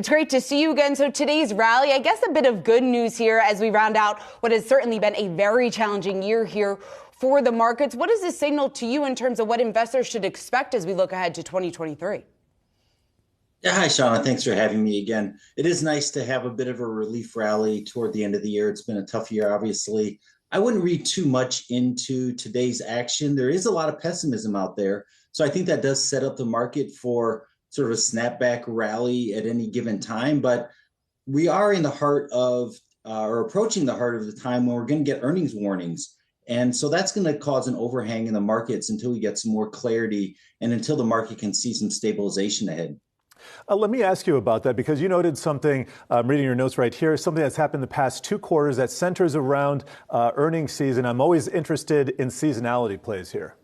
It's great to see you again. So today's rally, I guess a bit of good news here as we round out what has certainly been a very challenging year here for the markets. What does this signal to you in terms of what investors should expect as we look ahead to 2023? Yeah, hi, Seana. Thanks for having me again. It is nice to have a bit of a relief rally toward the end of the year. It's been a tough year, obviously. I wouldn't read too much into today's action. There is a lot of pessimism out there. So I think that does set up the market for sort of a snapback rally at any given time. But we are in the heart of, or approaching the heart of the time when we're going to get earnings warnings. And so that's going to cause an overhang in the markets until we get some more clarity and until the market can see some stabilization ahead. Let me ask you about that, because you noted something, I'm reading your notes right here, something that's happened the past 2 quarters that centers around earnings season. I'm always interested in seasonality plays here.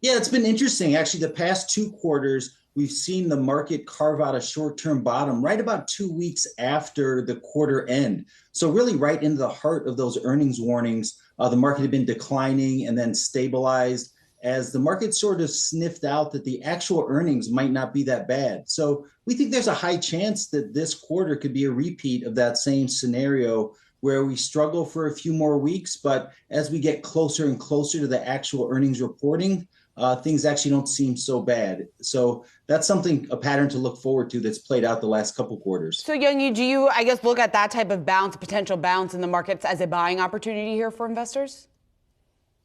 Yeah, it's been interesting. Actually, the past 2 quarters, we've seen the market carve out a short-term bottom right about 2 weeks after the quarter end. So really right into the heart of those earnings warnings, the market had been declining and then stabilized as the market sort of sniffed out that the actual earnings might not be that bad. So we think there's a high chance that this quarter could be a repeat of that same scenario where we struggle for a few more weeks, but as we get closer and closer to the actual earnings reporting, things actually don't seem so bad. So that's a pattern to look forward to that's played out the last couple quarters. So Yung-Yu, do you, I guess, look at that type of bounce, potential bounce in the markets as a buying opportunity here for investors?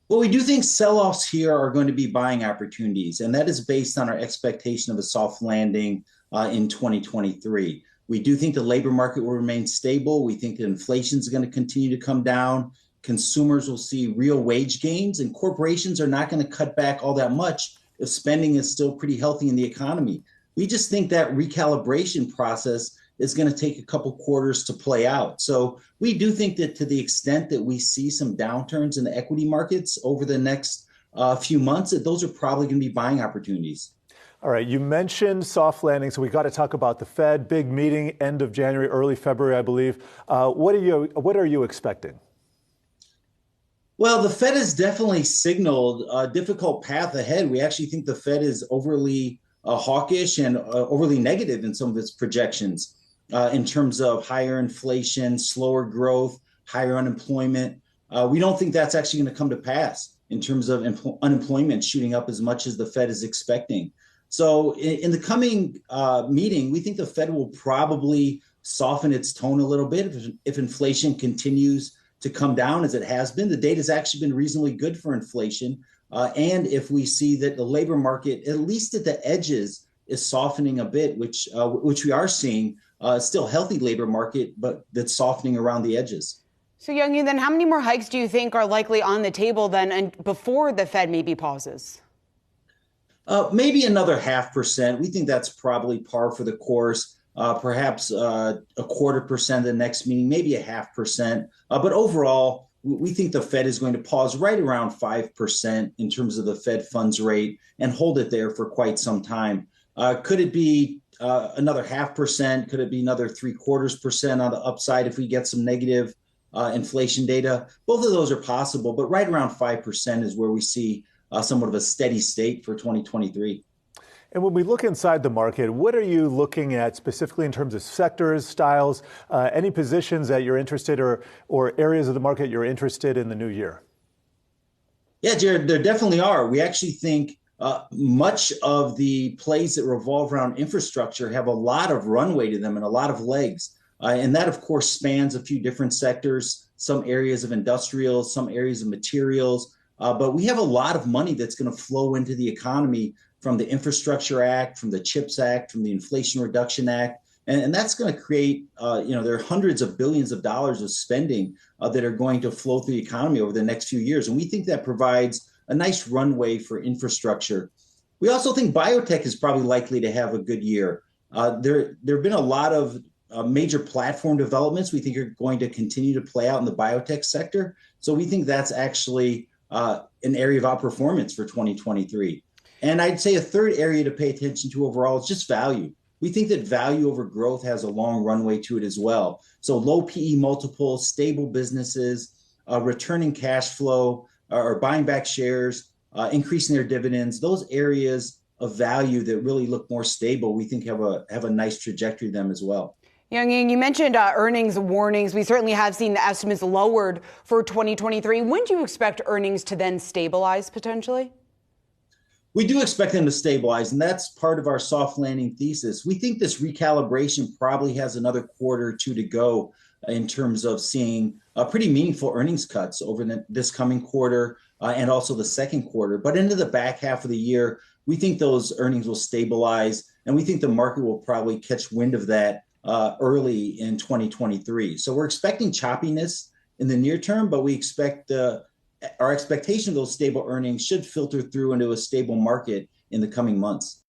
Well, we do think sell-offs here are going to be buying opportunities, and that is based on our expectation of a soft landing in 2023. We do think the labor market will remain stable. We think that inflation is going to continue to come down. Consumers will see real wage gains, and corporations are not going to cut back all that much if spending is still pretty healthy in the economy. We just think that recalibration process is going to take a couple quarters to play out. So we do think that to the extent that we see some downturns in the equity markets over the next few months, that those are probably going to be buying opportunities. All right, you mentioned soft landing, so we got to talk about the Fed. Big meeting, end of January, early February, I believe. What are you expecting? Well, the Fed has definitely signaled a difficult path ahead. We actually think the Fed is overly hawkish and overly negative in some of its projections in terms of higher inflation, slower growth, higher unemployment. We don't think that's actually going to come to pass in terms of unemployment shooting up as much as the Fed is expecting. So in the coming meeting, we think the Fed will probably soften its tone a little bit if inflation continues to come down as it has been. The data has actually been reasonably good for inflation. And if we see that the labor market, at least at the edges, is softening a bit, which we are seeing, still healthy labor market, but that's softening around the edges. So Yung-Yu, then how many more hikes do you think are likely on the table then and before the Fed maybe pauses? Maybe another 0.5%. We think that's probably par for the course. Perhaps a 0.25% the next meeting, maybe a 0.5%. But overall, we think the Fed is going to pause right around 5% in terms of the Fed funds rate and hold it there for quite some time. Could it be another 0.5%? Could it be another 0.75% on the upside if we get some negative inflation data? Both of those are possible, but right around 5% is where we see somewhat of a steady state for 2023. And when we look inside the market, what are you looking at specifically in terms of sectors, styles, any positions that you're interested or areas of the market you're interested in the new year? Yeah, Jared, there definitely are. We actually think much of the plays that revolve around infrastructure have a lot of runway to them and a lot of legs. And that, of course, spans a few different sectors, some areas of industrials, some areas of materials. But we have a lot of money that's going to flow into the economy from the Infrastructure Act, from the CHIPS Act, from the Inflation Reduction Act. And that's going to create, there are hundreds of billions of dollars of spending that are going to flow through the economy over the next few years. And we think that provides a nice runway for infrastructure. We also think biotech is probably likely to have a good year. There have been a lot of major platform developments we think are going to continue to play out in the biotech sector. So we think that's actually an area of outperformance for 2023. And I'd say a third area to pay attention to overall is just value. We think that value over growth has a long runway to it as well. So low PE multiples, stable businesses, returning cash flow, or buying back shares, increasing their dividends, those areas of value that really look more stable, we think have a nice trajectory to them as well. Yung-Yu, you mentioned earnings warnings. We certainly have seen the estimates lowered for 2023. When do you expect earnings to then stabilize potentially? We do expect them to stabilize, and that's part of our soft landing thesis. We think this recalibration probably has another quarter or two to go in terms of seeing pretty meaningful earnings cuts over this coming quarter and also the second quarter. But into the back half of the year, we think those earnings will stabilize, and we think the market will probably catch wind of that early in 2023. So we're expecting choppiness in the near term, but we expect our expectation of those stable earnings should filter through into a stable market in the coming months.